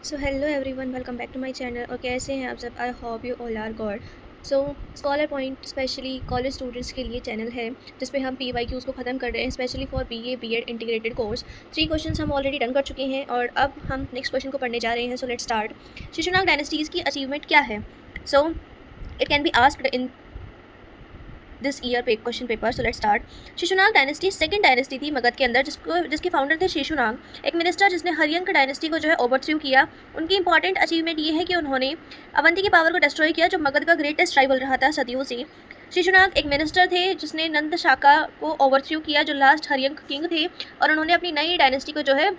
So hello everyone, welcome back to my channel. और कैसे हैं आप सब? I hope you all are good. So scholar point specially college students के लिए चैनल है जिस पे हम PYQs को ख़त्म कर रहे हैं, specially for BA B.Ed integrated course. 3 questions हम ऑलरेडी डन कर चुके हैं और अब हम नेक्स्ट क्वेश्चन को पढ़ने जा रहे हैं। So let's start. Shishunaga dynasties की अचीवमेंट क्या है? So it can be asked in this year question paper. So let's start. Shishunaga dynasty second dynasty थी मगध के अंदर जिसके फाउंडर थे शिशुनाग, एक मिनिस्टर जिसने हरियंक डायनेस्टी को जो है ओवरथ्रू किया। उनकी इंपॉर्टेंट अचीवमेंट ये है कि उन्होंने अवंती की पावर को डिस्ट्रॉय किया जो मगध का ग्रेटेस्ट राइवल रहा था सदियों से। शिशुनाग एक मिनिस्टर थे जिसने नंद शाखा को ओवरथ्रू किया जो लास्ट हरियंक किंग थे, और उन्होंने अपनी नई डायनेस्टी को जो है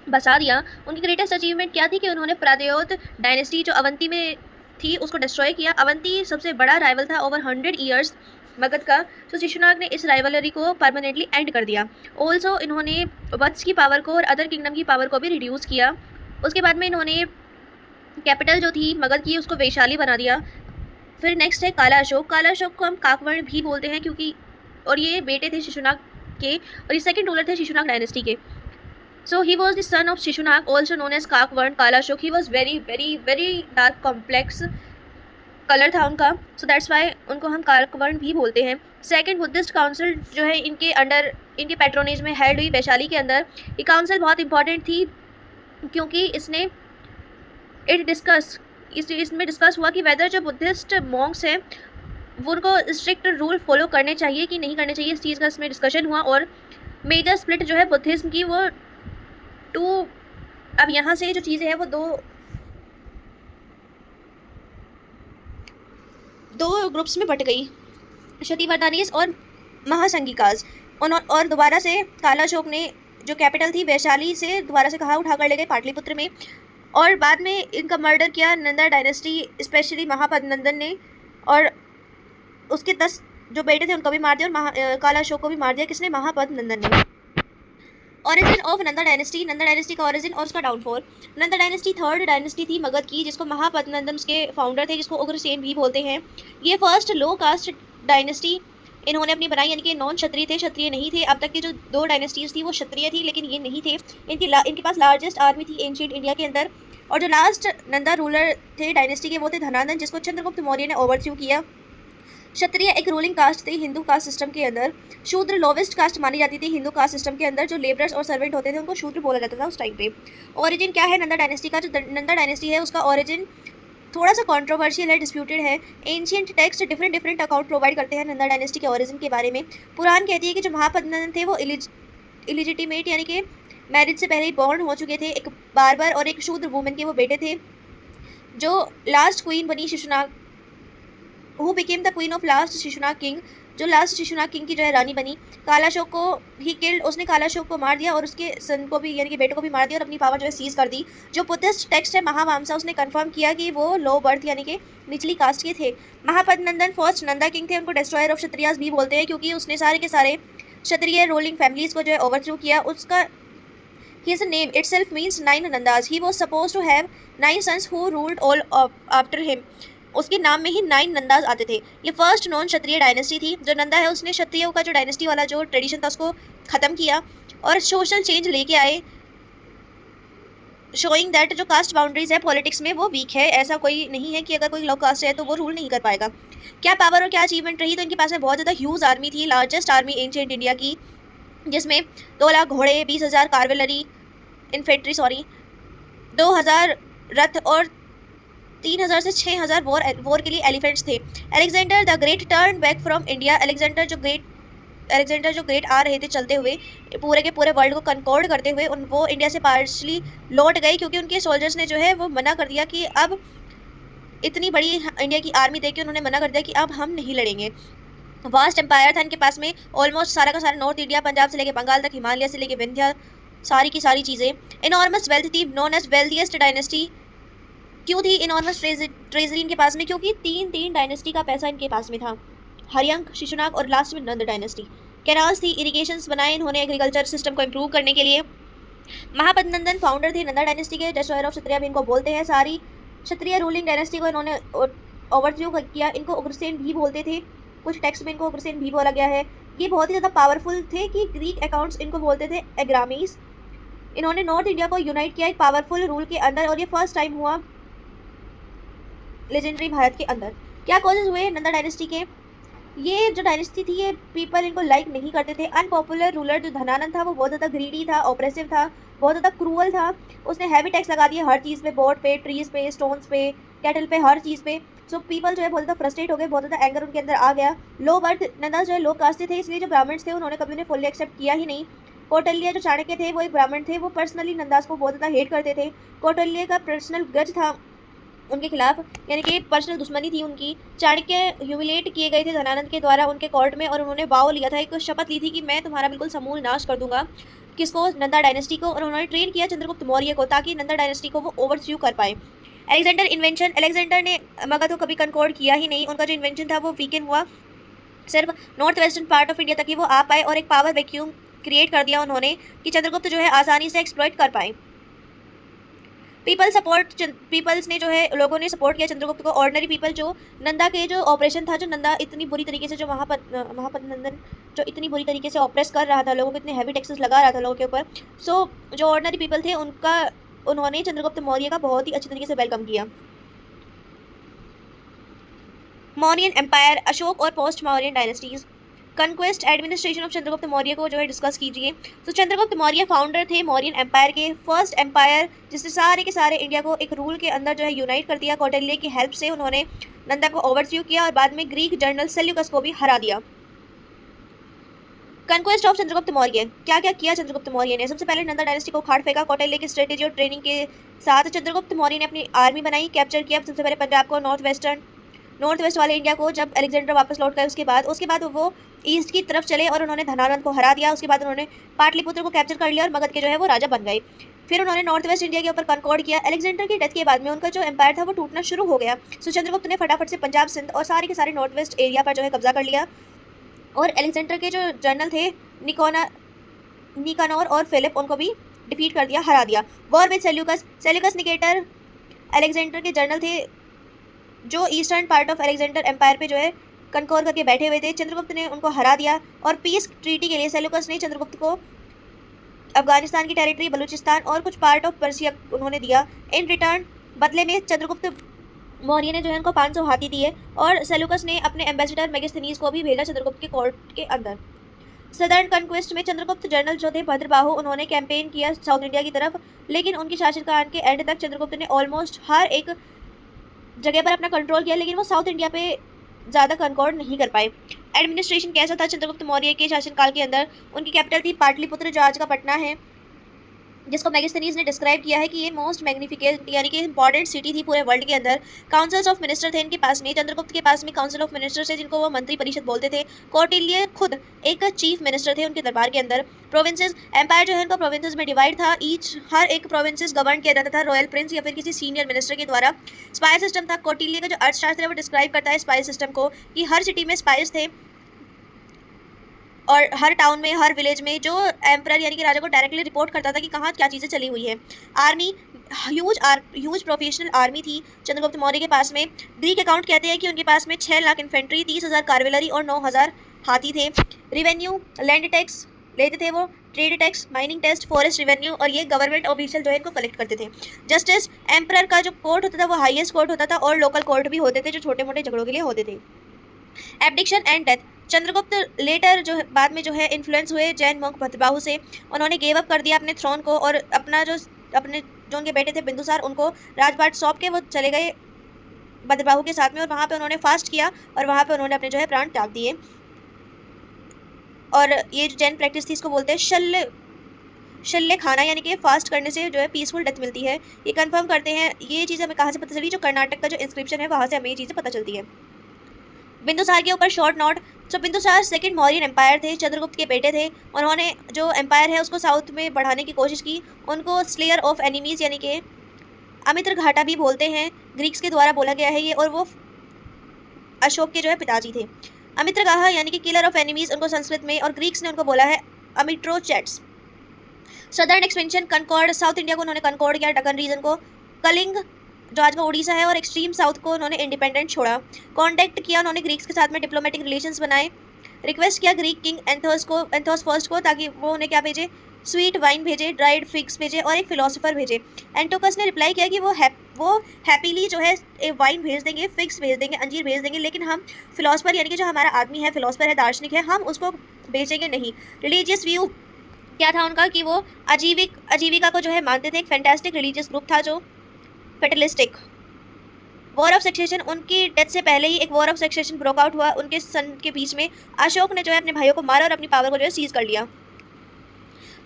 बसा दिया। उनकी ग्रेटेस्ट अचीवमेंट क्या थी कि उन्होंने प्रादेयोत डायनेस्टी जो अवंती में थी उसको डिस्ट्रॉय किया। अवंती सबसे बड़ा राइवल था ओवर 100 ईयर्स मगध का। तो शिशुनाग ने इस राइवलरी को परमानेंटली एंड कर दिया। ऑल्सो इन्होंने वत्स की पावर को और अदर किंगडम की पावर को भी रिड्यूस किया। उसके बाद में इन्होंने कैपिटल जो थी मगध की उसको वैशाली बना दिया। फिर नेक्स्ट है काला अशोक। काला अशोक को हम काकवर्ण भी बोलते हैं क्योंकि और ये बेटे थे शिशुनाग के, और ये सेकंड रूलर थे शिशुनाग डायनेस्टी के। So he was the son of Shishunaga also known as Kakavarna Kala Ashoka. He was very very very dark complex colour था उनका, सो दैट्स वाई उनको हम काकवर्ण भी बोलते हैं। सेकंड बुद्धिस्ट काउंसिल जो है इनके अंडर इनके पैट्रोनेज में हेड हुई वैशाली के अंदर। ये काउंसिल बहुत इंपॉर्टेंट थी क्योंकि इसमें डिस्कस हुआ कि वेदर जो बुद्धिस्ट मॉन्क्स हैं वो उनको स्ट्रिक्ट रूल फॉलो करने चाहिए कि नहीं करने चाहिए, इस चीज़ का इसमें डिस्कशन हुआ। और मेजर स्प्लिट जो है बुद्धिज्म की वो अब यहाँ से जो चीज़ें हैं वो दो ग्रुप्स में बट गई, शतिवर्दानीस और महासंगिकाज। और दोबारा से काला अशोक ने जो कैपिटल थी वैशाली से दोबारा से कहाँ उठा कर ले गए पाटलिपुत्र में, और बाद में इनका मर्डर किया नंदा डायनेस्टी स्पेशली महापद्मनंदन ने, और उसके 10 जो बेटे थे उनको भी मार दिया और काला अशोक को भी मार दिया। किसने? महापद्मनंदन ने। ओरिजिन ऑफ नंदा डायनेस्टी का ओरिजिन और उसका downfall. Nanda dynasty third dynasty थी मगध की जिसको महापद्मनंदन के फाउंडर थे, जिसको उग्रसेन भी बोलते हैं। ये फर्स्ट लो कास्ट डायनेस्टी इन्होंने अपनी बनाई, यानी कि नॉन क्षत्रिय थे, क्षत्रिय नहीं थे। अब तक की जो 2 डायनेस्टीज थी वो क्षत्रिय थी लेकिन ये नहीं थे। इनके पास लार्जेस्ट आर्मी थी एंशिएंट इंडिया के अंदर। और जो लास्ट नंदा रूलर थे डायनेस्टी के वो थे धनानंद, जिसको चंद्रगुप्त मौर्य ने ओवरथ्रू किया। क्षत्रिय एक रूलिंग कास्ट थी हिंदू कास्ट सिस्टम के अंदर। शूद्र लोवेस्ट कास्ट मानी जाती थी हिंदू कास्ट सिस्टम के अंदर। जो लेबरर्स और सर्वेंट होते थे उनको शूद्र बोला जाता था उस टाइम पे। ओरिजिन क्या है नंदा डायनेस्टी का? जो नंदा डायनेस्टी है उसका ओरिजिन थोड़ा सा कंट्रोवर्शियल है, डिस्प्यूटेड है। Ancient text different account provide करते हैं नंदा डायनेस्टी के ओरिजिन के बारे में। पुराण कहती है कि जो महापद्मनंदन थे वो इलिजिटिमेट यानी कि मैरिज से पहले ही बॉर्न हो चुके थे। एक बार्बर और एक शूद्र वुमेन के वो बेटे थे। जो लास्ट क्वीन बनी Shishunaga, who became the queen of last Shishunaga king, जो लास्ट शिशुनाग किंग की जो है रानी बनी। काला अशोक को ही किल्ड, उसने काला अशोक को मार दिया और उसके सन को भी यानी कि बेटे को भी मार दिया और अपनी पावर जो है सीज कर दी। जो बुद्धिस्ट टेक्स्ट है महावामसा उसने कंफर्म किया कि वो लो बर्थ यानी कि निचली कास्ट के थे। महापद्मनंदन फर्स्ट नंदा किंग थे, उनको डिस्ट्रॉयर ऑफ क्षत्रियास भी बोलते हैं क्योंकि उसने सारे के सारे क्षत्रिय रूलिंग फैमिलीज को जो है ओवरथ्रू किया। उसका his name itself means 9 Nandas. He was supposed to have 9 sons who ruled all after him. उसके नाम में ही 9 नंदाज आते थे। ये फर्स्ट नॉन क्षत्रिय डायनेस्टी थी। जो नंदा है उसने क्षत्रियों का जो डायनेस्टी वाला जो ट्रेडिशन था उसको ख़त्म किया और सोशल चेंज लेके आए, शोइंग दैट जो कास्ट बाउंड्रीज है पॉलिटिक्स में वो वीक है। ऐसा कोई नहीं है कि अगर कोई लो कास्ट है तो वो रूल नहीं कर पाएगा। क्या पावर और क्या अचीवमेंट रही? तो इनके पास में बहुत ज़्यादा ह्यूज आर्मी थी, लार्जेस्ट आर्मी एंशिएंट इंडिया की, जिसमें 2 लाख घोड़े, 20,000 कार्वेलरी इन्फेंट्री 2,000 रथ और 3,000 से 6,000 वॉर के लिए एलिफेंट्स थे। Alexander the great turn back from India. Alexander जो ग्रेट आ रहे थे चलते हुए पूरे के पूरे वर्ल्ड को कनकॉर्ड करते हुए, वो इंडिया से पार्शली लौट गए क्योंकि उनके सोल्जर्स ने जो है वो मना कर दिया कि अब इतनी बड़ी इंडिया की आर्मी देख के उन्होंने मना कर दिया कि अब हम नहीं लड़ेंगे। वास्ट एम्पायर था इनके पास में, ऑलमोस्ट सारा का सारा नॉर्थ इंडिया, पंजाब से लेके बंगाल तक, हिमालय से लेके विंध्या, सारी की सारी चीज़ें। इनॉर्मस वेल्थ थी, नोन एज वेल्थिएस्ट डायनेस्टी। क्यों थी इनॉर्मस ट्रेजरी इनके पास में? क्योंकि तीन डायनेस्टी का पैसा इनके पास में था, हरियंक, शिशुनाग और लास्ट में नंद डायनेस्टी। कैनाल्स थी, इरिगेशंस बनाए इन्होंने एग्रीकल्चर सिस्टम को इम्प्रूव करने के लिए। महापद्मनंदन फाउंडर थे नंदा डायनेस्टी के, डिस्ट्रॉयर ऑफ क्षत्रिय भी इनको बोलते हैं। सारी क्षत्रिय रूलिंग डायनेस्टी को इन्होंने ओवरथ्रू किया। इनको उग्रसेन भी बोलते थे, कुछ टेक्स्ट में इनको उग्रसेन भी बोला गया है। ये बहुत ही ज़्यादा पावरफुल थे कि ग्रीक अकाउंट्स इनको बोलते थे एग्रामीज। इन्होंने नॉर्थ इंडिया को यूनाइट किया एक पावरफुल रूल के अंदर, और ये फर्स्ट टाइम हुआ लेजेंडरी भारत के अंदर। क्या कॉजेज हुए नंदा डायनेस्टी के? ये जो डायनेस्टी थी ये पीपल इनको लाइक नहीं करते थे। अनपॉपुलर रूलर जो धनानंद था वो बहुत ज़्यादा ग्रीडी था, ऑप्रेसिव था, बहुत ज़्यादा क्रूअल था। उसने हैवी टैक्स लगा दिए हर चीज़ पे, बोट पे, ट्रीज पे, स्टोन्स पे, कैटल पे, हर चीज़ पे। सो पीपल जो है बहुत ज़्यादा फ्रस्ट्रेट हो गए, बहुत ज़्यादा एंगर उनके अंदर आ गया। लो बर्थ नंदा जो है लो कास्ट थे, इसलिए जो ब्राह्मण्स थे उन्होंने कभी उन्हें फुल्ली एक्सेप्ट किया ही नहीं। कौटिल्य जो चाणक्य थे वो एक ब्राह्मण थे, वो पर्सनली नंदास को बहुत ज़्यादा हेट करते थे। कौटिल्य का पर्सनल गज था उनके खिलाफ, यानी कि पर्सनल दुश्मनी थी उनकी। चाणक्य ह्यूमिलेट किए गए थे धनानंद के द्वारा उनके कोर्ट में, और उन्होंने वाव लिया था, एक शपथ ली थी कि मैं तुम्हारा बिल्कुल समूल नाश कर दूंगा। किसको? नंदा डायनेस्टी को। और उन्होंने ट्रेन किया चंद्रगुप्त मौर्य को ताकि नंदा डायनेस्टी को वो ओवरथ्रू कर पाए। अलेक्जेंडर इन्वेंशन, अलेक्जेंडर ने मगध को कभी कंकॉर्ड किया ही नहीं। उनका जो इन्वेंशन था वो वीकेंड हुआ, सिर्फ north western part of India तक ही वो आ पाए, और एक पावर वैक्यूम क्रिएट कर दिया उन्होंने कि चंद्रगुप्त जो है आसानी से एक्सप्लॉइट कर पाए। पीपल्स ने जो है लोगों ने सपोर्ट किया चंद्रगुप्त को। ऑर्डिनरी पीपल जो नंदा के जो ऑपरेशन था, जो नंदा इतनी बुरी तरीके से जो महापद नंदन जो इतनी बुरी तरीके से ऑपरेस कर रहा था लोगों को, इतने हैवी टैक्सेस लगा रहा था लोगों के ऊपर, सो जो ऑर्डिनरी पीपल थे उन्होंने चंद्रगुप्त मौर्य का बहुत ही अच्छी तरीके से वेलकम किया। मौर्यन एम्पायर, अशोक और post Mauryan dynasties. Conquest administration of Chandragupta Maurya को जो है डिस्कस कीजिए। तो चंद्रगुप्त मौर्य फाउंडर थे मौर्यन एम्पायर के, फर्स्ट एम्पायर जिसने सारे के सारे इंडिया को एक रूल के अंदर जो है यूनाइट कर दिया। कौटिल्य की हेल्प से उन्होंने नंदा को ओवरथ्रू किया और बाद में ग्रीक जनरल सेल्यूकस को भी हरा दिया। कन्क्वेस्ट ऑफ चंद्रगुप्त मौर्य, क्या क्या किया चंद्रगुप्त मौर्य ने? सबसे पहले नंदा डायनेस्टी को उखाड़ फेंका। कौटिल्य की स्ट्रेटेजी और ट्रेनिंग के साथ चंद्रगुप्त मौर्य ने अपनी आर्मी बनाई, कैप्चर किया सबसे पहले पंजाब को, नॉर्थ वेस्ट वाले इंडिया को। जब अलेक्जेंडर वापस लौट गए उसके बाद वो ईस्ट की तरफ चले और उन्होंने धनानंद को हरा दिया। उसके बाद उन्होंने पाटलिपुत्र को कैप्चर कर लिया और मगध के जो है वो राजा बन गए। फिर उन्होंने नॉर्थ वेस्ट इंडिया के ऊपर कॉन्कॉर्ड किया। अलेक्जेंडर की डेथ के बाद में उनका जो एम्पायर था वो टूटना शुरू हो गया। सो चंद्रगुप्त ने फटाफट से पंजाब, सिंध और सारे के सारे नॉर्थ वेस्ट एरिया पर जो है कब्जा कर लिया। और अलेक्जेंडर के जो जनरल थे निकानोर और फिलिप, उनको भी डिफीट कर दिया, हरा दिया। War with Seleucus Nicator Alexander के जनरल थे जो eastern part of Alexander empire पे जो है कंकोर करके बैठे हुए थे। चंद्रगुप्त ने उनको हरा दिया और पीस ट्रीटी के लिए सेल्यूकस ने चंद्रगुप्त को अफगानिस्तान की टेरिटरी, बलूचिस्तान और कुछ पार्ट ऑफ पर्सिया उन्होंने दिया। इन रिटर्न बदले में चंद्रगुप्त मौर्य ने जो है उनको 500 हाथी दिए और सेल्यूकस ने अपने एम्बेसडर मेगास्थनीज को भी भेजा चंद्रगुप्त के कोर्ट के अंदर। सदर्न कन्क्वेस्ट में चंद्रगुप्त जनरल जो थे भद्रबाहु, उन्होंने कैंपेन किया साउथ इंडिया की तरफ, लेकिन उनके शासनकाल के एंड तक चंद्रगुप्त ने ऑलमोस्ट हर एक जगह पर अपना कंट्रोल किया, लेकिन वो साउथ इंडिया पे ज़्यादा कंकॉर्ड नहीं कर पाए। एडमिनिस्ट्रेशन कैसा था चंद्रगुप्त मौर्य के शासनकाल के अंदर? उनकी कैपिटल थी पाटलिपुत्र जो आज का पटना है, जिसको मैगस्थनीज ने डिस्क्राइब किया है कि ये मोस्ट मैग्निफिकेंट यानी कि इंपॉर्टेंट सिटी थी पूरे वर्ल्ड के अंदर। काउंसिल्स ऑफ मिनिस्टर थे इनके पास में, चंद्रगुप्त के पास में काउंसिल ऑफ मिनिस्टर्स थे जिनको वो मंत्री परिषद बोलते थे। कौटिल्य खुद एक चीफ मिनिस्टर थे उनके दरबार के अंदर। प्रोविंसेस, एम्पायर जो है उनका प्रोविंसेस में डिवाइड था, हर एक प्रोविंसेस गवर्न किया जाता था रॉयल प्रिंस या फिर किसी सीनियर मिनिस्टर के द्वारा। स्पाई सिस्टम था, कौटिल्य का जो अर्थशास्त्र है वो डिस्क्राइब करता है स्पाई सिस्टम को कि हर सिटी में स्पाइस थे और हर टाउन में, हर विलेज में जो एम्परर यानी कि राजा को डायरेक्टली रिपोर्ट करता था कि कहाँ क्या चीज़ें चली हुई है। आर्मी, ह्यूज प्रोफेशनल आर्मी थी चंद्रगुप्त मौर्य के पास में। ग्रीक अकाउंट कहते हैं कि उनके पास में 6 लाख इन्फेंट्री, 30,000 कार्वेलरी और 9,000 हाथी थे। रिवेन्यू, लैंड टैक्स लेते थे वो, trade tax, mining tax, forest revenue, और ये गवर्नमेंट ऑफिशियल जो है इनको कलेक्ट करते थे। जस्टिस, एम्परर का जो कोर्ट होता था वो हाईएस्ट कोर्ट होता था और लोकल कोर्ट भी होते थे जो छोटे मोटे झगड़ों के लिए होते थे। Abdication and death, Chandragupta letter जो बाद में जो है इन्फ्लुएंस हुए जैन मंक भद्रबाहु से। उन्होंने गेव अप कर दिया अपने थ्रोन को और अपने जो उनके बेटे थे बिंदुसार, उनको राजपाट सौंप के वो चले गए भद्रबाहु के साथ में, और वहाँ पे उन्होंने फास्ट किया और वहाँ पे उन्होंने अपने जो है प्राण त्याग दिए। और ये जो जैन प्रैक्टिस थी इसको बोलते हैं शल्य खाना, यानी कि फास्ट करने से जो है पीसफुल डेथ मिलती है। ये कंफर्म करते हैं। ये चीज़ हमें कहाँ से पता चली? जो कर्नाटक का जो इंस्क्रिप्शन है वहाँ से हमें ये चीज़ें पता चलती है। बिंदुसार के ऊपर शॉर्ट नोट, तो बिंदुसार सेकंड मौर्यन एम्पायर थे, चंद्रगुप्त के बेटे थे। उन्होंने जो एम्पायर है उसको साउथ में बढ़ाने की कोशिश की। उनको स्लेयर ऑफ एनिमीज़ यानी कि अमित्र घाटा भी बोलते हैं, ग्रीक्स के द्वारा बोला गया है ये, और वो अशोक के जो है पिताजी थे। अमित्रगाह यानी कि किलर ऑफ एनिमीज़ उनको संस्कृत में, और ग्रीक्स ने उनको बोला है Amitrochates. Southern expansion, conquered, south India को उन्होंने कनकॉर्ड किया, डकन रीजन को, कलिंग जो आज का उड़ीसा है, और एक्सट्रीम साउथ को उन्होंने इंडिपेंडेंट छोड़ा। कॉन्टैक्ट किया उन्होंने ग्रीक्स के साथ में, डिप्लोमेटिक रिलेशंस बनाए। रिक्वेस्ट किया ग्रीक किंग एंथोस फर्स्ट को ताकि वो उन्हें क्या भेजे, स्वीट वाइन भेजे, ड्राइड फिग्स भेजे और एक फिलोसोफर भेजे। एंटोकस ने रिप्लाई किया कि वो हैप्पीली जो है वाइन भेज देंगे, फिग्स भेज देंगे, अंजीर भेज देंगे, लेकिन हम फिलोसफर यानी कि जो हमारा आदमी है, फिलोसफर है, दार्शनिक है, हम उसको भेजेंगे नहीं। रिलीजियस व्यू क्या था उनका कि वो आजीविका को जो है मानते थे। एक फैंटास्टिक रिलीजियस ग्रुप था जो फेटलिस्टिक। वॉर ऑफ सक्सेशन, उनकी डेथ से पहले ही एक war of succession broke out हुआ उनके सन के बीच में। अशोक ने जो है अपने भाइयों को मारा और अपनी पावर को जो है सीज कर लिया।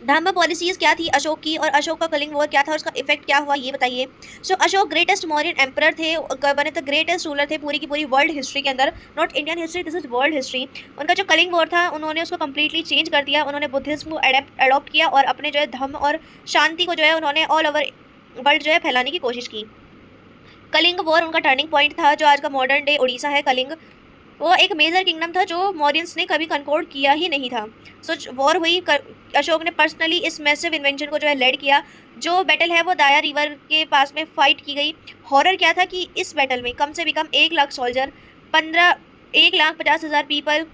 धम्म पॉलिसीज क्या थी अशोक की, और अशोक का कलिंग वॉर क्या था, उसका इफेक्ट क्या हुआ, ये बताइए। सो अशोक ग्रेटेस्ट मौर्यन एम्परर थे, बने थे ग्रेटेस्ट रूलर थे पूरी की पूरी वर्ल्ड हिस्ट्री के अंदर, not Indian history, this is world history. उनका जो कलिंग वॉर था उन्होंने उसको कम्प्लीटली चेंज कर दिया। उन्होंने बुद्धिज्म को अडॉप्ट किया और अपने जो है धम्म और शांति को जो है उन्होंने ऑल ओवर वर्ल्ड जो है फैलाने की कोशिश की। कलिंग वॉर उनका टर्निंग पॉइंट था, जो आज का मॉडर्न डे उड़ीसा है। कलिंग वो एक मेजर किंगडम था जो मौर्यंस ने कभी कंकोर्ड किया ही नहीं था। सो वॉर हुई, अशोक ने पर्सनली इस मैसिव इन्वेंशन को जो है लीड किया। जो बैटल है वो दाया रिवर के पास में फाइट की गई। हॉरर क्या था कि इस बैटल में कम से कम 1 लाख सोल्जर, 1,50,000 पीपल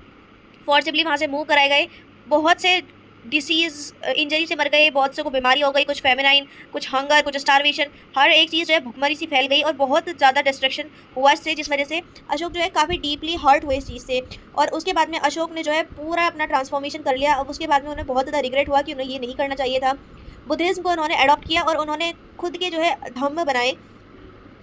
फोर्सिबली वहाँ से मूव कराए गए। बहुत से डिसीज़ इंजरी से मर गए, बहुत से को बीमारी हो गई, कुछ फेमिनाइन, कुछ हंगर, कुछ स्टारवेशन, हर एक चीज़ जो है भुखमरी सी फैल गई और बहुत ज़्यादा डिस्ट्रक्शन हुआ इससे, जिस वजह से अशोक जो है काफ़ी डीपली हर्ट हुए इस चीज़ से। और उसके बाद में अशोक ने जो है पूरा अपना ट्रांसफॉर्मेशन कर लिया। अब उसके बाद में उन्हें बहुत ज़्यादा रिग्रेट हुआ कि उन्हें ये नहीं करना चाहिए था। बुद्धिज़्म को उन्होंने अडॉप्ट किया और उन्होंने खुद के जो है धम्म बनाए।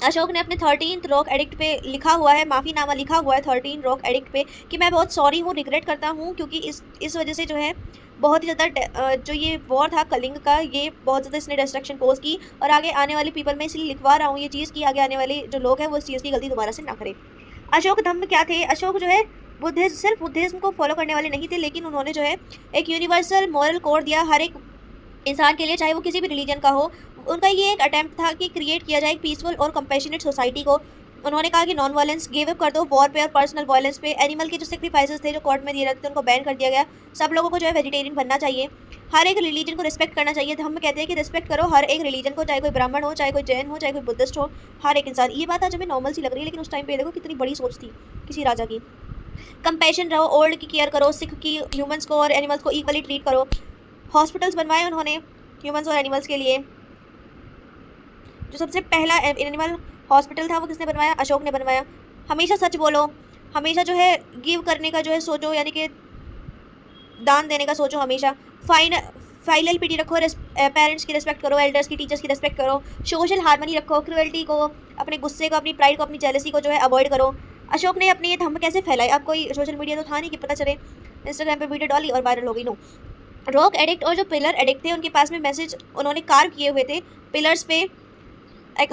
अशोक ने अपने 13th रॉक एडिक्ट पे लिखा हुआ है, माफ़ीनामा लिखा हुआ है 13 रॉक एडिक्ट पे, कि मैं बहुत सॉरी हूँ, रिग्रेट करता हूँ, क्योंकि इस वजह से जो है बहुत ही ज़्यादा जो ये वॉर था कलिंग का, ये बहुत ज़्यादा इसने डिस्ट्रक्शन कोज की। और आगे आने वाली पीपल में इसलिए लिखवा रहा हूँ ये चीज़ कि आगे आने वाले जो लोग हैं वो इस चीज़ की गलती दोबारा से ना करें। अशोक धम्म क्या थे? अशोक जो है सिर्फ बुद्धिज़्म को फॉलो करने वाले नहीं थे, लेकिन उन्होंने जो है एक यूनिवर्सल मॉरल कोड दिया हर एक इंसान के लिए, चाहे वो किसी भी रिलीजन का हो। उनका ये एक अटैम्प्ट था कि क्रिएट किया जाए एक पीसफुल और कंपैशनेट सोसाइटी को। उन्होंने कहा कि नॉन वायलेंस गिव अप कर दो वॉर पे और पर्सनल वायलेंस पे। एनिमल के जो सेक्रीफाइसेस थे जो कोर्ट में दिए जाते थे उनको बैन कर दिया गया। सब लोगों को जो है वेजिटेरियन बनना चाहिए। हर एक रिलीजन को रिस्पेक्ट करना चाहिए। हम कहते हैं कि रिस्पेक्ट करो हर एक रिलीजन को, चाहे कोई ब्राह्मण हो, चाहे कोई जैन हो, चाहे कोई बुद्धिस्ट हो, हर एक इंसान। ये बात आज हमें नॉर्मल सी लग रही है, लेकिन उस टाइम पे देखो कितनी बड़ी सोच थी किसी राजा की। कंपैशन रहो, ओल्ड की केयर करो, सिख की ह्यूमंस को और एनिमल्स को इक्वली ट्रीट करो। हॉस्पिटल्स बनवाए उन्होंने ह्यूमंस और एनिमल्स के लिए। जो सबसे पहला एनिमल हॉस्पिटल था वो किसने बनवाया? अशोक ने बनवाया। हमेशा सच बोलो, हमेशा जो है गिव करने का जो है सोचो, यानी कि दान देने का सोचो हमेशा। फाइनल पिटी रखो, पेरेंट्स की रिस्पेक्ट करो, एल्डर्स की, टीचर्स की रिस्पेक्ट करो। सोशल हार्मनी रखो, क्रुएल्टी को, अपने गुस्से को, अपनी प्राइड को, अपनी जेलसी को जो है अवॉइड करो। अशोक ने अपने ये धम्म कैसे फैलाए? अब कोई सोशल मीडिया तो था नहीं कि पता चले, इंस्टाग्राम पे वीडियो डाली और वायरल हो गई। नो, रॉक एडिक्ट और जो पिलर एडिक्ट थे उनके पास में मैसेज उन्होंने कार्व किए हुए थे पिलर्स पे,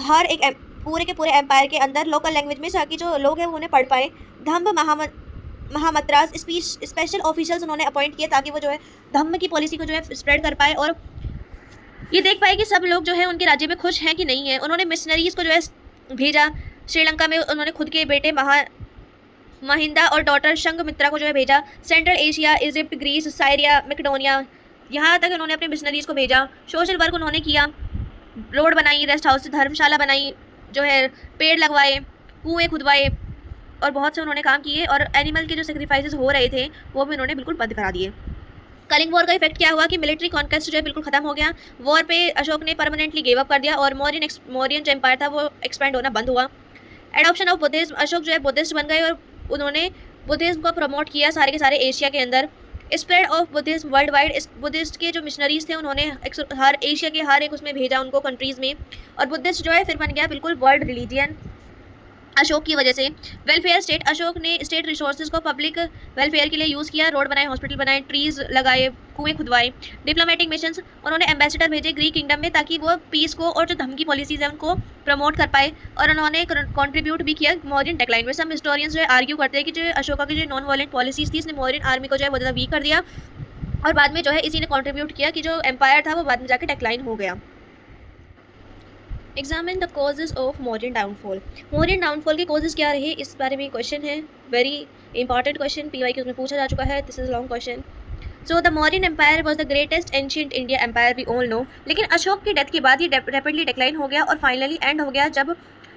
हर एक पूरे के पूरे एम्पायर के अंदर लोकल लैंग्वेज में, ताकि जो लोग हैं वो उन्हें पढ़ पाए। धम्म महामत्रास स्पेशल ऑफिशियल्स उन्होंने अपॉइंट किए ताकि वो जो है धम्म की पॉलिसी को जो है स्प्रेड कर पाए और ये देख पाए कि सब लोग जो है उनके राज्य में खुश हैं कि नहीं है। उन्होंने मिशनरीज़ को जो है भेजा। श्रीलंका में उन्होंने खुद के बेटे महिंदा और डॉटर संघमित्रा को जो है भेजा। Central Asia, Egypt, Greece, Syria, Macedonia, यहाँ तक उन्होंने अपने मिशनरीज़ को भेजा। सोशल वर्क उन्होंने किया, रोड बनाई, रेस्ट हाउस, धर्मशाला बनाई, जो है पेड़ लगवाए, कुएँ खुदवाए और बहुत से उन्होंने काम किए। और एनिमल के जो सेक्रीफाइसेस हो रहे थे वो भी उन्होंने बिल्कुल बंद करा दिए। कलिंग वॉर का इफेक्ट क्या हुआ कि मिलिट्री कॉन्क्वेस्ट जो है बिल्कुल खत्म हो गया। वॉर पे अशोक ने परमानेंटली गिव अप कर दिया और मौर्यन जो एम्पायर था वो एक्सपेंड होना बंद हुआ। एडॉप्शन ऑफ बुद्धिज्म, अशोक जो है बुद्धिस्ट बन गए और उन्होंने बुद्धिज्म को प्रमोट किया सारे के सारे एशिया के अंदर। Spread of Buddhism world wide, इस बुद्धिस्ट के जो मिशनरीज थे उन्होंने हर एशिया के हर एक उसमें भेजा उनको कंट्रीज़ में, और बुद्धिस्ट जो है फिर बन गया बिल्कुल वर्ल्ड रिलीजियन अशोक की वजह से। वेलफेयर स्टेट, अशोक ने स्टेट रिसोर्सेज को पब्लिक वेलफेयर के लिए यूज़ किया। रोड बनाए, हॉस्पिटल बनाए, ट्रीज़ लगाए, कुएँ खुदवाए। डिप्लोमेटिक मिशंस, उन्होंने एम्बेसडर भेजे ग्रीक किंगडम में ताकि वो पीस को और जो धम्म की पॉलिसीज़ है उनको प्रमोट कर पाए। और उन्होंने कंट्रीब्यूट भी किया मॉर्यन टेक्लाइन में। सब हिस्टोरियंस जो है आर्ग्यू करते हैं कि जो अशोका की जो नॉन वायलेंट पॉलिसीज़ थी इसने मॉर्यन आर्मी को जो है बहुत ज़्यादा वीक कर दिया और बाद में जो है इसी ने कंट्रीब्यूट किया कि जो एम्पायर था वो बाद में जाके टेक्लाइन हो गया। Examine the causes of Mauryan downfall. Mauryan downfall के कॉजेज क्या रहे, इस बारे में क्वेश्चन है, वेरी इंपॉर्टेंट क्वेश्चन, PYQ में पूछा जा चुका है। This is long question. So the Mauryan empire was the greatest ancient India empire, we all know. लेकिन अशोक की डेथ के बाद ये रैपिडली डिक्लाइन हो गया और फाइनली एंड हो गया जब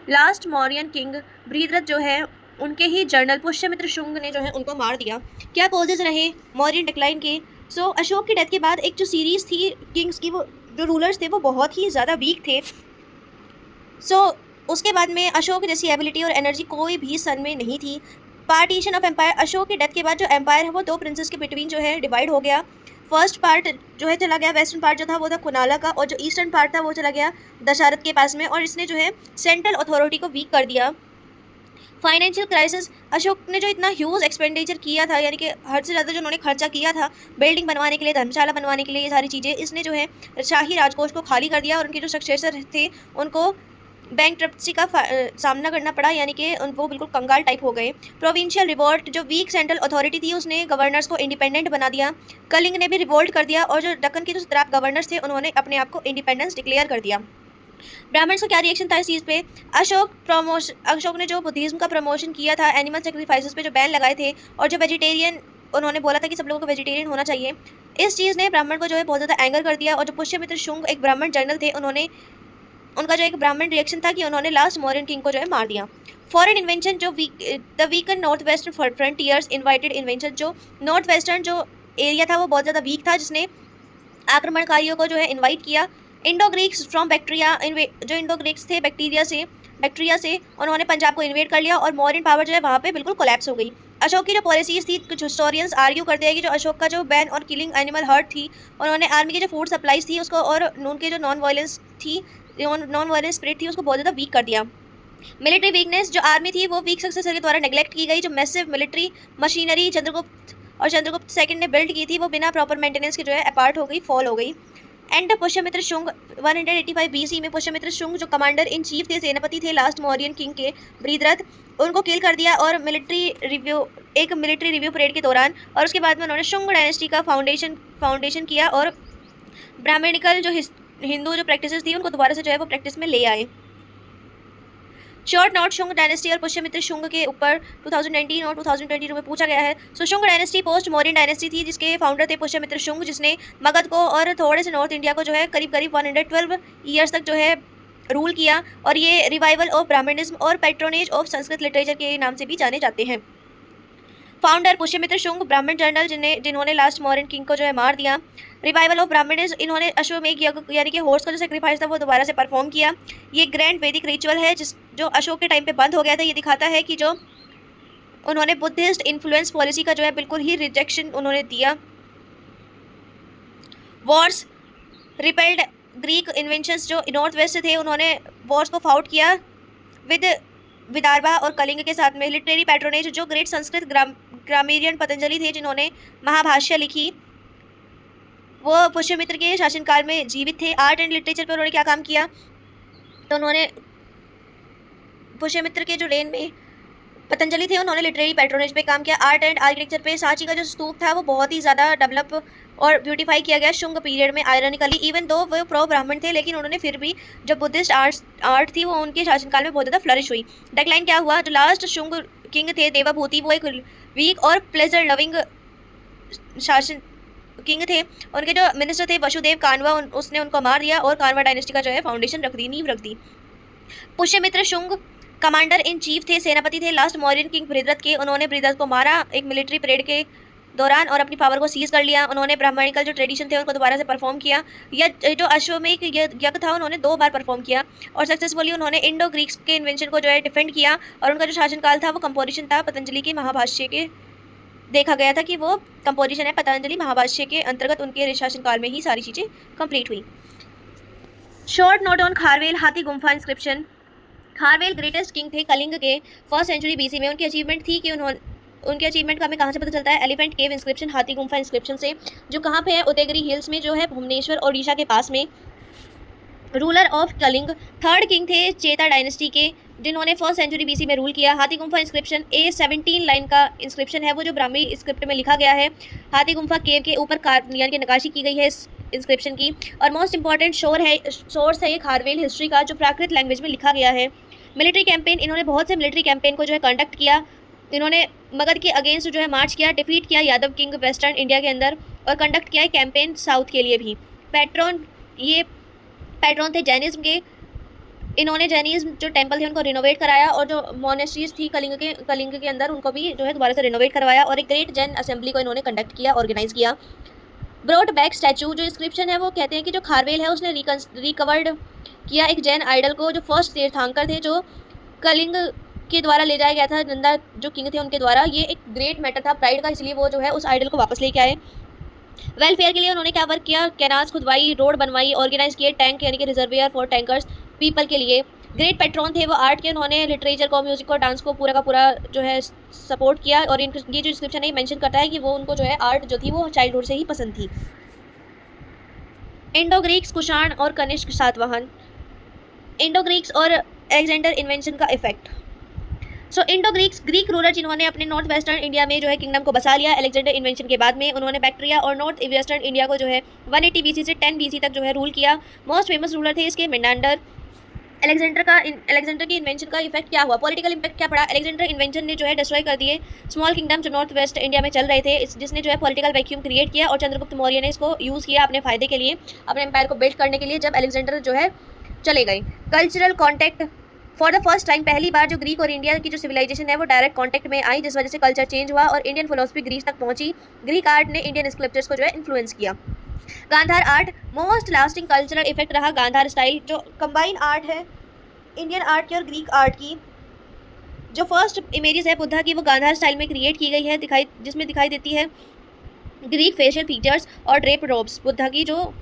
लास्ट मौर्यन किंग बृहद्रथ जो है उनके ही जर्नल पुष्यमित्र शुंग ने जो है उनको मार दिया। क्या कॉजेज रहे मौर्यन डिक्लाइन के? सो अशोक की डेथ के बाद एक जो सीरीज़ थी किंग्स की, वो जो रूलर्स थे वो बहुत ही ज़्यादा वीक थे। सो उसके बाद में अशोक जैसी एबिलिटी और एनर्जी कोई भी सन में नहीं थी। पार्टीशन ऑफ एम्पायर, अशोक की डेथ के बाद जो एम्पायर है वो दो प्रिंसेस के बिटवीन जो है डिवाइड हो गया। फर्स्ट पार्ट जो है चला गया, वेस्टर्न पार्ट जो था वो था कुनाला का, और जो ईस्टर्न पार्ट था वो चला गया दशरथ के पास में, और इसने जो है सेंट्रल अथॉरिटी को वीक कर दिया। फाइनेंशियल क्राइसिस, अशोक ने जो इतना ह्यूज एक्सपेंडिचर किया था, यानी कि हद से ज़्यादा जो उन्होंने खर्चा किया था बिल्डिंग बनवाने के लिए, धर्मशाला बनवाने के लिए, ये सारी चीज़ें, इसने जो है शाही राजकोष को खाली कर दिया और उनके जो सक्सेसर थे उनको बैंकरप्सी का सामना करना पड़ा, यानी कि वो बिल्कुल कंगाल टाइप हो गए। प्रोविंशियल रिवोल्ट, जो वीक सेंट्रल अथॉरिटी थी उसने गवर्नर्स को इंडिपेंडेंट बना दिया। कलिंग ने भी रिवोल्ट कर दिया और जो दक्कन के जो सत्रह गवर्नर्स थे उन्होंने अपने आप को इंडिपेंडेंस डिक्लेयर कर दिया। ब्राह्मण्स का क्या रिएक्शन था इस चीज़ पे? अशोक ने जो बुद्धिज्म का प्रमोशन किया था, एनिमल सेक्रीफाइसेस पे जो बैन लगाए थे, और जो वेजिटेरियन उन्होंने बोला था कि सब लोगों को वेजिटेरियन होना चाहिए, इस चीज़ ने ब्राह्मण को जो है बहुत ज़्यादा एंगर कर दिया। और जो पुष्यमित्र शुंग एक ब्राह्मण जनरल थे, उनका जो एक ब्राह्मण रिएक्शन था कि उन्होंने लास्ट मौर्यन किंग को जो है मार दिया। फॉरेन इन्वेंशन, जो the weaken north western frontiers invited invention, जो नॉर्थ वेस्टर्न जो एरिया था वो बहुत ज़्यादा वीक था, जिसने आक्रमणकारियों को जो है इन्वाइट किया। इंडो ग्रीक्स फ्रॉम बैक्टीरिया, जो इंडो ग्रीक्स थे बैक्टीरिया से उन्होंने पंजाब को इन्वेट कर लिया और मौर्यन पावर जो है वहाँ पे बिल्कुल कोलैप्स हो गई। अशोक की जो पॉलिसीज थी, कुछ हिस्टोरियंस आर्ग्यू करते हैं कि जो अशोक का जो बैन और किलिंग एनिमल हर्ट थी, उन्होंने आर्मी की जो फूड सप्लाईज थी उसको, और उनके जो नॉन वायलेंस स्पिरिट थी उसको बहुत ज़्यादा वीक कर दिया। मिलिट्री वीकनेस, जो आर्मी थी वो वीक सक्सेसर के द्वारा नेग्लेक्ट की गई। जो massive military machinery Chandragupta second ने बिल्ड की थी वो बिना प्रॉपर मेंटेनेंस के जो है अपार्ट हो गई, फॉल हो गई। एंड पुष्यमित्र शुंग 185 BC में पुष्यमित्र शुंग जो कमांडर इन चीफ थे, सेनापति थे लास्ट मौर्यन किंग के बृहद्रथ, उनको किल कर दिया और मिलिट्री रिव्यू परेड के दौरान। और उसके बाद में उन्होंने शुंग डायनेस्टी का फाउंडेशन किया और ब्राह्मणिकल जो हिंदू जो प्रैक्टिसेस थी उनको दोबारा से जो है वो प्रैक्टिस में ले आए। शॉर्ट नोट शुंग डायनेस्टी और पुष्यमित्र शुंग के ऊपर 2019 और 2022 में पूछा गया है। So Shunga dynasty post Mauryan dynasty थी, जिसके फाउंडर थे पुष्यमित्र शुंग, जिसने मगध को और थोड़े से नॉर्थ इंडिया को जो है करीब 112 ईयर्स तक जो है रूल किया। और ये रिवाइवल ऑफ ब्राह्मणिज्म और पैट्रोनेज ऑफ संस्कृत लिटरेचर के नाम से भी जाने जाते हैं। फाउंडर पुष्यमित्र शुंग, ब्राह्मण जनरल जिन्होंने लास्ट मौर्यन किंग को जो है मार दिया। रिवाइवल ऑफ ब्राह्मणिज्म, इन्होंने अश्वमेध यज्ञ यानी कि हॉर्स का जो सेक्रीफाइस था वो दोबारा से परफॉर्म किया। ये ग्रैंड वैदिक रिचुअल है जो अशोक के टाइम पे बंद हो गया था। ये दिखाता है कि जो उन्होंने बुद्धिस्ट इन्फ्लुएंस पॉलिसी का जो है बिल्कुल ही रिजेक्शन उन्होंने दिया। वॉर्स रिपेल्ड ग्रीक इन्वेंशंस, जो नॉर्थ वेस्ट थे उन्होंने वॉर्स को फाउट किया विदर्भा और कलिंग के साथ में। लिटरेरी पैट्रोनेज, जो ग्रेट संस्कृत ग्रामेरियन पतंजलि थे जिन्होंने महाभाष्य लिखी, वो पुष्यमित्र के शासनकाल में जीवित थे। आर्ट एंड लिटरेचर पर उन्होंने क्या काम किया, तो उन्होंने पुष्यमित्र के जो रेन में पतंजलि थे उन्होंने लिटरेरी पैट्रोनेज पे काम किया। आर्ट एंड आर्किटेक्चर पे सांची का जो स्तूप था वो बहुत ही ज़्यादा डेवलप और ब्यूटीफाई किया गया शुंग पीरियड में। आयरनिकली इवन दो वो प्रो ब्राह्मण थे, लेकिन उन्होंने फिर भी जो बुद्धिस्ट आर्ट थी वो उनके शासनकाल में बहुत ज़्यादा फ्लरिश हुई। डेक्लाइन क्या हुआ, जो लास्ट शुंग किंग थे देवाभूति, वो एक वीक और प्लेजर लविंग शासन किंग थे। उनके जो मिनिस्टर थे वसुदेव कानवा, उसने उनको मार दिया और कानवा डायनेस्टी का जो है फाउंडेशन रख दी, नींव रख दी। Pushyamitra Shunga commander in chief थे, सेनापति थे लास्ट मौर्यन किंग बृहद्रथ के। उन्होंने बृहद्रथ को मारा एक मिलिट्री परेड के दौरान और अपनी पावर को सीज कर लिया। उन्होंने ब्राह्मणिकल जो ट्रेडिशन थे उनको दोबारा से परफॉर्म किया। यह जो अश्वमेध यज्ञ था उन्होंने 2 बार परफॉर्म किया और सक्सेसफुली उन्होंने इंडो ग्रीक्स के इन्वेंशन को जो है डिफेंड किया। और उनका जो शासनकाल था वो कंपोजिशन था पतंजलि के महाभाष्य के, देखा गया था कि वो कंपोजिशन है पतंजलि महाभाष्य के अंतर्गत उनके शासनकाल में ही सारी चीज़ें कंप्लीट हुई। शॉर्ट नोट ऑन खारवेल हाथी Gumpha inscription. Kharavela greatest king थे कलिंग के 1st सेंचुरी BC में। उनकी अचीवमेंट थी कि उनके अचीवमेंट का हमें कहाँ से पता चलता है, एलिफेंट केव इंस्क्रिप्शन, हाथी गुम्फा इंस्क्रिप्शन से, जो कहाँ पे है, उदयगिरी हिल्स में जो है भुवनेश्वर ओडिशा के पास में। Ruler of Kalinga 3rd king थे चेता डायनेस्टी के, जिन्होंने 1st सेंचुरी BC में रूल किया। हाथी गुम्फा इंस्क्रिप्शन A17 लाइन का इंस्क्रिप्शन है, वो जो ब्राह्मी स्क्रिप्ट में लिखा गया है। हाथी गुम्फा केव के ऊपर यानी कि नकाशी की गई है इस इंस्क्रिप्शन की। और मोस्ट इंपॉर्टेंट सोर्स है ये खारवेल हिस्ट्री का, जो प्राकृत लैंग्वेज में लिखा गया है। मिलिट्री कैंपेन, इन्होंने बहुत से मिलिट्री कैंपेन को जो है कंडक्ट किया। इन्होंने मगध के अगेंस्ट जो है मार्च किया, डिफीट किया यादव किंग वेस्टर्न इंडिया के अंदर, और कंडक्ट किया है कैंपेन साउथ के लिए भी। पैट्रॉन थे जैनिज्म के। इन्होंने जैनिज्म जो टेंपल थे उनको रिनोवेट कराया और जो मोनेस्ट्रीज थी कलिंग के अंदर उनको भी जो है दोबारा से रिनोवेट करवाया। और एक ग्रेट जैन असेंबली को इन्होंने कंडक्ट किया, ऑर्गेनाइज किया। ब्रॉट बैक स्टैचू, जो इंस्क्रिप्शन है वो कहते हैं कि जो खारवेल है उसने रिकवर्ड किया एक जैन आइडल को, जो फर्स्ट तीर्थंकर थे जो कलिंग के द्वारा ले जाया गया था, नंदा जो किंग थे उनके द्वारा। ये एक ग्रेट मैटर था प्राइड का, इसलिए वो जो है उस आइडल को वापस लेके आए। वेलफेयर के लिए उन्होंने क्या वर्क किया, कैनाल्स खुदवाई, रोड बनवाई, ऑर्गेनाइज किए टैंक यानी कि रिजर्वियर फॉर टैंकर्स पीपल के लिए। ग्रेट पेट्रॉन थे वो आर्ट के, उन्होंने लिटरेचर को, म्यूजिक को, डांस को पूरा का पूरा जो है सपोर्ट किया। और ये जो डिस्क्रिप्शन है मेंशन करता है कि वो उनको जो है आर्ट जो थी वो चाइल्डहुड से ही पसंद थी। इंडो ग्रीक्स, कुषाण और कनिष्क सातवाहन। इंडो ग्रीक्स और अलेक्जेंडर इन्वेंशन का इफेक्ट। सो इंडो ग्रीक रूलर जिन्होंने अपने नॉर्थ वेस्टर्न इंडिया में जो है किंगडम को बसा लिया अलेक्जेंडर इन्वेंशन के बाद में, उन्होंने बैक्ट्रिया और नॉर्थ वेस्टर्न इंडिया को जो है 180 BC से 10 BC तक जो है रूल किया। मोस्ट फेमस रूलर थे इसके मिनांडर। अलेक्जेंडर की इन्वेंशन का इफेक्ट क्या हुआ, पॉलिटिकल इम्पैक्ट क्या पड़ा, अलेक्जेंडर इन्वेंशन ने जो है डिस्ट्रॉय कर दिए स्मॉल किंगडम जो नॉर्थ वेस्ट इंडिया में चल रहे थे, जिसने जो है पॉलिटिकल वैक्यूम क्रिएट किया। और चंद्रगुप्त मौर्य ने इसको यूज़ किया अपने फायदे के लिए, अपने एम्पायर को बिल्ड करने के लिए, जब अलेक्जेंडर जो है चले गए। Cultural contact, for the first time पहली बार जो ग्रीक और इंडिया की जो सिविलाइजेशन है वो डायरेक्ट कॉन्टैक्ट में आई, जिस वजह से कल्चर चेंज हुआ और इंडियन फिलोसफी ग्रीस तक पहुंची। ग्रीक आर्ट ने इंडियन स्कल्पचर्स को जो है इन्फ्लुएंस किया। Gandhara art, most lasting cultural effect रहा गांधार स्टाइल, जो कंबाइन आर्ट है इंडियन आर्ट की और ग्रीक आर्ट की। जो फर्स्ट इमेजेस है बुद्धा की वो गांधार स्टाइल में क्रिएट की गई है, जिसमें दिखाई देती है ग्रीक फेशियल फीचर्स और ड्रेप रोब्स। बुद्धा की जो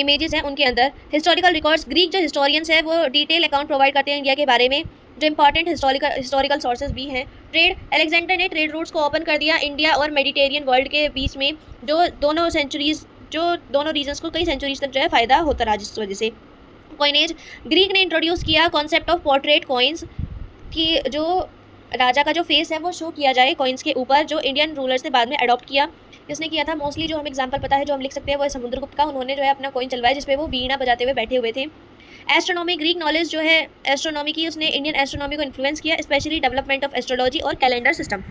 इमेजेस हैं उनके अंदर हिस्टोरिकल रिकॉर्ड्स, ग्रीक जो हिस्टोरियंस है वो डिटेल अकाउंट प्रोवाइड करते हैं इंडिया के बारे में, जो इंपॉर्टेंट हिस्टोरिकल सोर्सेज भी हैं। ट्रेड, अलेक्जेंडर ने ट्रेड रूट्स को ओपन कर दिया इंडिया और मेडिटेरियन वर्ल्ड के बीच में, जो दोनों रीजन्स को कई सेंचुरीज तक जो है फ़ायदा होता रहा, जिस वजह से। कॉइनेज, ग्रीक ने इंट्रोड्यूस किया कॉन्सेप्ट ऑफ पोर्ट्रेट कॉइन्स कि जो राजा का जो फेस है वो शो किया जाए कॉइन्स के ऊपर, जो इंडियन रूलर्स ने बाद में अडॉप्ट किया। किसने किया था, मोस्टली जो हमें एग्जांपल पता है जो हम लिख सकते हैं वो है समुद्रगुप्त का। उन्होंने जो है अपना कॉइन चलवाया जिसपे वो वीणा बजाते हुए बैठे हुए थे। एस्ट्रोनॉमी, ग्रीक नॉलेज जो है एस्ट्रोनॉमी की, उसने इंडियन एस्ट्रोनॉमी को इन्फ्लुएंस किया, स्पेशली डेवलपमेंट ऑफ एस्ट्रोलॉजी और calendar system.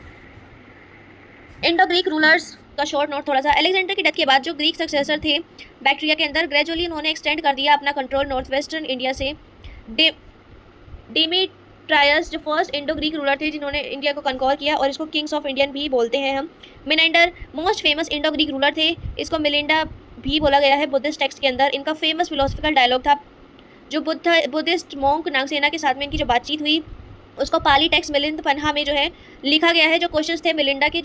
Indo Greek rulers का शॉर्ट नोट थोड़ा सा। अलेक्जेंडर की डेथ के बाद जो ग्रीक सक्सेसर थे बैक्ट्रिया के अंदर, ग्रेजुअली उन्होंने एक्सटेंड कर दिया अपना कंट्रोल नॉर्थ वेस्टर्न इंडिया से। डेमेट्रियस जो फर्स्ट इंडो ग्रीक रूलर थे जिन्होंने इंडिया को कंकॉर किया, और इसको किंग्स ऑफ इंडियन भी बोलते हैं हम। Menander most famous Indo Greek ruler थे, इसको मिलिंडा भी बोला गया है बुद्धिस्ट टेक्स्ट के अंदर। इनका फेमस फिलोसफिकल डायलॉग था, जो बुद्धिस्ट मॉन्क नागसेना के साथ में इनकी जो बातचीत हुई उसको पाली टेक्स्ट मिलिंद पन्हा में जो है लिखा गया है। जो क्वेश्चंस थे मिलिंडा के,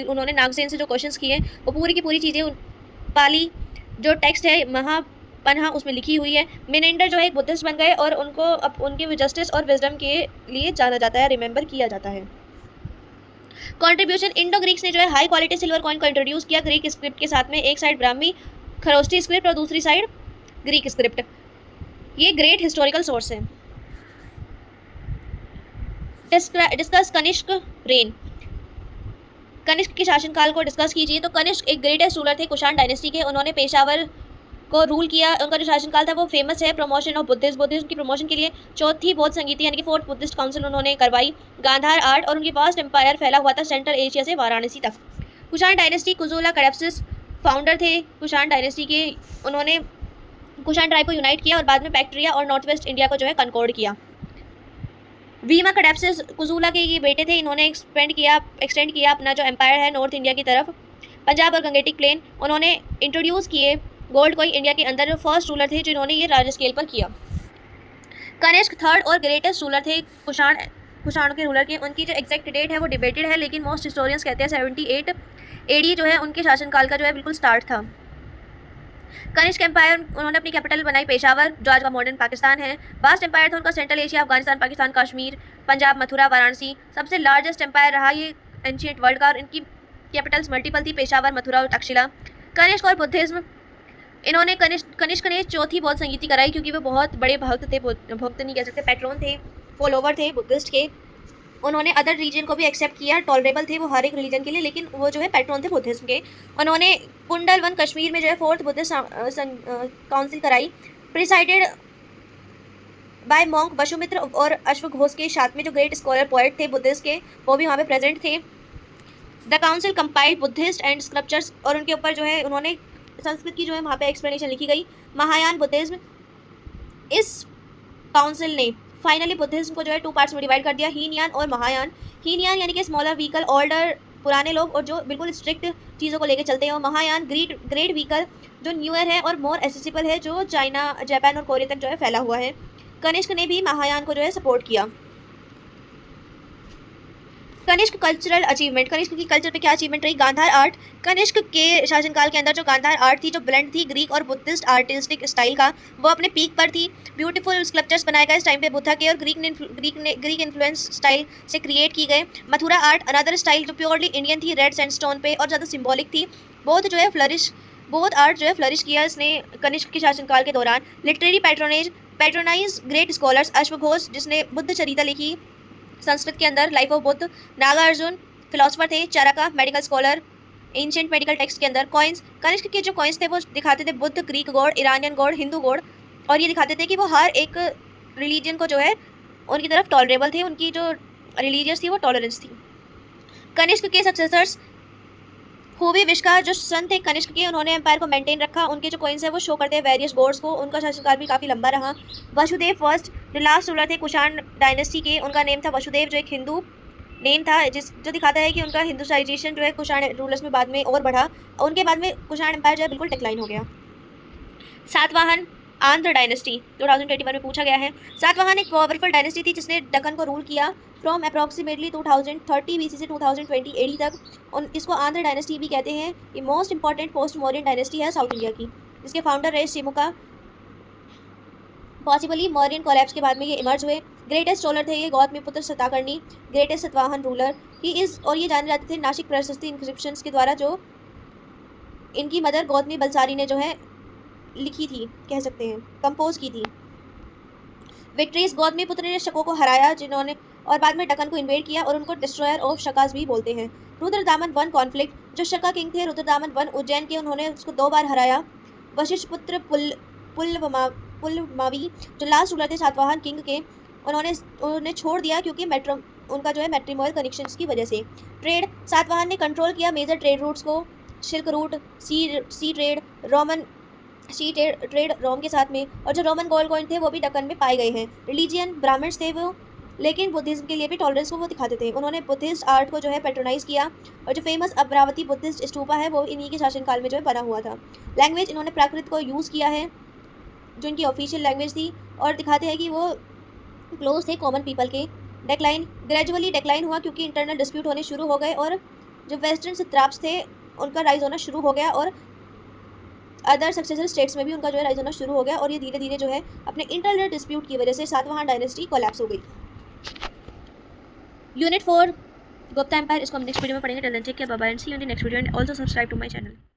उन्होंने नागसेन से जो क्वेश्चंस किए वो पूरी की पूरी चीज़ें पाली जो टेक्स्ट है महापन्हा उसमें लिखी हुई है। मिनेंडर जो है एक बुद्धिस्ट बन गए और उनको अब उनके जस्टिस और विजडम के लिए जाना जाता है, रिमेंबर किया जाता है। कंट्रीब्यूशन, इंडो ग्रीक्स ने जो है हाई क्वालिटी सिल्वर कॉइन को इंट्रोड्यूस किया ग्रीक स्क्रिप्ट के साथ में, एक साइड ब्राह्मी खरोष्टी स्क्रिप्ट और दूसरी साइड ग्रीक स्क्रिप्ट। ये ग्रेट हिस्टोरिकल सोर्स है। डिस्कस कनिष्क रेन, कनिष्क के शासनकाल को डिस्कस कीजिए। तो कनिष्क एक ग्रेटेस्ट रूलर थे कुषाण डायनेस्टी के, उन्होंने पेशावर को रूल किया। उनका जो शासनकाल था वो फेमस है प्रमोशन ऑफ बुद्धिज्म की प्रमोशन के लिए चौथी बौद्ध संगीति यानी कि फोर्थ बुद्धिस्ट काउंसिल उन्होंने करवाई। गांधार आर्ट, और उनकी वास्ट एम्पायर फैला हुआ था सेंट्रल एशिया से वाराणसी तक। कुषाण डायनेस्टी, कुजूला कैडप्सिस फाउंडर थे कुषाण डायनेस्टी के, उन्होंने कुषाण ट्राइब को यूनाइट किया और बाद में बैक्ट्रिया और नॉर्थ वेस्ट इंडिया को जो है कनकॉर्ड किया। वीमा कैडप्सिस कुजूला के ये बेटे थे, इन्होंने एक्सटेंड किया अपना जो एम्पायर है नॉर्थ इंडिया की तरफ, पंजाब और गंगेटिक प्लेन। उन्होंने इंट्रोड्यूस किए गोल्ड कॉइन इंडिया के अंदर, जो फर्स्ट रूलर थे जिन्होंने ये लार्ज स्केल पर किया। कनिष्क थर्ड और ग्रेटेस्ट रूलर थे कुषाण के रूलर के। उनकी जो एग्जैक्ट डेट है वो डिबेटेड है, लेकिन मोस्ट हिस्टोरियंस कहते हैं 78 AD जो है उनके शासनकाल का जो है बिल्कुल स्टार्ट था। कनिष्क एम्पायर, उन्होंने अपनी कैपिटल बनाई पेशावर, जो आज का मॉडर्न पाकिस्तान है। वास्ट एम्पायर था उनका, सेंट्रल एशिया, अफगानिस्तान, पाकिस्तान, कश्मीर, पंजाब, मथुरा, वाराणसी। सबसे लार्जेस्ट एम्पायर रहा ये एंशिएंट वर्ल्ड का, और इनकी कैपिटल्स मल्टीपल थी, पेशावर, मथुरा और तक्षशिला। कनिष्क और बुद्धिज्म, इन्होंने कनिष्क ने चौथी बौद्ध संगीति कराई, क्योंकि वो बहुत बड़े भक्त थे, भक्त नहीं कह सकते, पैट्रोन थे, फॉलोवर थे बुद्धिस्ट के। उन्होंने अदर रीजन को भी एक्सेप्ट किया, टॉलरेबल थे वो हर एक रिलीजन के लिए, लेकिन वो जो है पैट्रोन थे बुद्धिज्म के। उन्होंने कुंडल 1 कश्मीर में जो है फोर्थ बुद्धिस्ट काउंसिल कराई, प्रिसाइडेड बाय मॉन्क वसुमित्र और अश्वघोष के साथ में जो ग्रेट स्कॉलर पोएट थे बुद्धिस्ट के, वो भी वहाँ पे प्रेजेंट थे। The council compiled Buddhist and scriptures, और उनके ऊपर जो है उन्होंने संस्कृत की जो है वहाँ पे एक्सप्लेनेशन लिखी गई। महायान बुद्धिज्म, इस काउंसिल ने फाइनली बुद्धिज्म को जो है 2 पार्ट्स में डिवाइड कर दिया, हीनयान और महायान। हीनयान यानी कि स्मॉलर व्हीकल, ओल्डर पुराने लोग और जो बिल्कुल स्ट्रिक्ट चीज़ों को लेके चलते हैं। और महायान ग्रेट व्हीकल जो न्यूअर है और मोर एसेसिबल है, जो चाइना, जापान और कोरिया तक जो है फैला हुआ है। कनिष्क ने भी महायान को जो है सपोर्ट किया। कनिष्क कल्चरल अचीवमेंट, कनिष्क की कल्चर पे क्या अचीवमेंट रही? गांधार आर्ट। कनिष्क के शासनकाल के अंदर जो गांधार आर्ट थी, जो ब्लेंड थी ग्रीक और बुद्धिस्ट आर्टिस्टिक स्टाइल का, वो अपने पीक पर थी। ब्यूटीफुल स्कल्पचर्स बनाए गए इस टाइम पे बुद्धा के, और ग्रीक इन्फ्लुएंस स्टाइल से क्रिएट की गए। मथुरा आर्ट अनदर स्टाइल जो प्योरली इंडियन थी, रेड सैंडस्टोन पे और ज़्यादा सिम्बॉलिक थी। बहुत जो है आर्ट जो है फ्लरिश किया इसने कनिष्क के शासनकाल के दौरान। लिटरेरी पैट्रोनाइज ग्रेट स्कॉलर्स, अश्वघोष जिसने बुद्ध चरिता लिखी संस्कृत के अंदर, life of Buddha. Nagarjuna philosopher थे। Charaka medical scholar, ancient medical text के अंदर। कॉइन्स, कनिष्क के जो कॉइन्स थे वो दिखाते थे Buddha, Greek God, Iranian God, Hindu God, और ये दिखाते थे कि वो हर एक रिलीजन को जो है उनकी तरफ टॉलरेबल थे, उनकी जो रिलीजियस थी वो टॉलरेंस थी। कनिष्क के सक्सेसर्स हुबी विष्का जो सन थे कनिष्क के, उन्होंने एम्पायर को मेंटेन रखा। उनके जो कॉइन्स है वो शो करते हैं वेरियस गॉड्स को। उनका शासनकाल भी काफ़ी लंबा रहा। वसुदेव फर्स्ट जो लास्ट रूलर थे कुषाण डायनेस्टी के, उनका नेम था वसुदेव, जो एक हिंदू नेम था जो दिखाता है कि उनका हिंदुसाइजेशन जो है कुषाण रूलर्स में बाद में और बढ़ा। उनके बाद में कुषाण एम्पायर जो है बिल्कुल डिक्लाइन हो गया। सातवाहन आंध्र डायनेस्टी 2021 में पूछा गया है। सातवाहन एक पावरफुल डायनेस्टी थी जिसने दक्कन को रूल किया फ्रॉम अप्रॉक्सीमेटली 2030 BC से 2020 AD तक। और इसको आंध्र डायनेस्टी भी कहते हैं। ये most important post Mauryan dynasty है साउथ इंडिया की, जिसके फाउंडर रहे शिमुका। पॉसिबली मौर्यन कोलैप्स के बाद में ये इमर्ज हुए। ग्रेटेस्ट रूलर थे ये गौतमीपुत्र सताकर्णी, ग्रेटेस्ट सातवाहन रूलर ही और ये जाने जाते थे नासिक प्रशस्ति इंस्क्रिप्शंस के द्वारा, जो इनकी मदर गौतमी बलसारी ने जो है लिखी थी, कह सकते हैं कंपोज की थी। विक्ट्रीज, गौतमीपुत्र ने शकों को हराया जिन्होंने, और बाद में दक्कन को इन्वेड किया, और उनको डिस्ट्रॉयर ऑफ शकास भी बोलते हैं। रुद्रदामन वन कॉन्फ्लिक्ट, जो शका किंग थे रुद्रदामन वन उज्जैन के, उन्होंने उसको 2 बार हराया। वशिष्ठ पुत्र पुलमावी जो लास्ट रूलर थे सातवाहन किंग के, उन्होंने छोड़ दिया क्योंकि उनका जो है मैट्रिमोनियल कनेक्शंस की वजह से। ट्रेड, सातवाहन ने कंट्रोल किया मेजर ट्रेड रूट्स को, सिल्क रूट, सी ट्रेड, रोमन सी ट्रेड रोम के साथ में, और जो रोमन गोल्ड कॉइन थे वो भी दक्कन में पाए गए हैं। रिलीजियन ब्राह्मण्स थे वो, लेकिन बुद्धिज्म के लिए भी टॉलरेंस को वो दिखाते थे। उन्होंने बुद्धिस्ट आर्ट को जो है पैट्रोनाइज किया, और जो फेमस अमरावती बुद्धिस्ट स्तूपा है वो इन्हीं के शासनकाल में जो है बना हुआ था। लैंग्वेज, इन्होंने प्राकृत को यूज़ किया है जो इनकी ऑफिशियल लैंग्वेज थी, और दिखाते हैं कि वो क्लोज थे कॉमन पीपल के। डेक्लाइन, ग्रेजुअली डेक्लाइन हुआ क्योंकि इंटरनल डिस्प्यूट होने शुरू हो गए, और जो वेस्टर्न सत्राप्स थे उनका राइज होना शुरू हो गया, और अदर सक्सेसर स्टेट्स में भी उनका जो है राइज होना शुरू हो गया, और ये धीरे धीरे जो है अपने इंटरनल डिस्प्यूट की वजह से सातवाहन डायनेस्टी कोलैप्स हो गई। यूनिट 4 गुप्ता एम्पायर, इसको हम नेक्स्ट वीडियो में पढ़ेंगे। Till then take care, bye bye and see you in the next video, and also subscribe to my channel.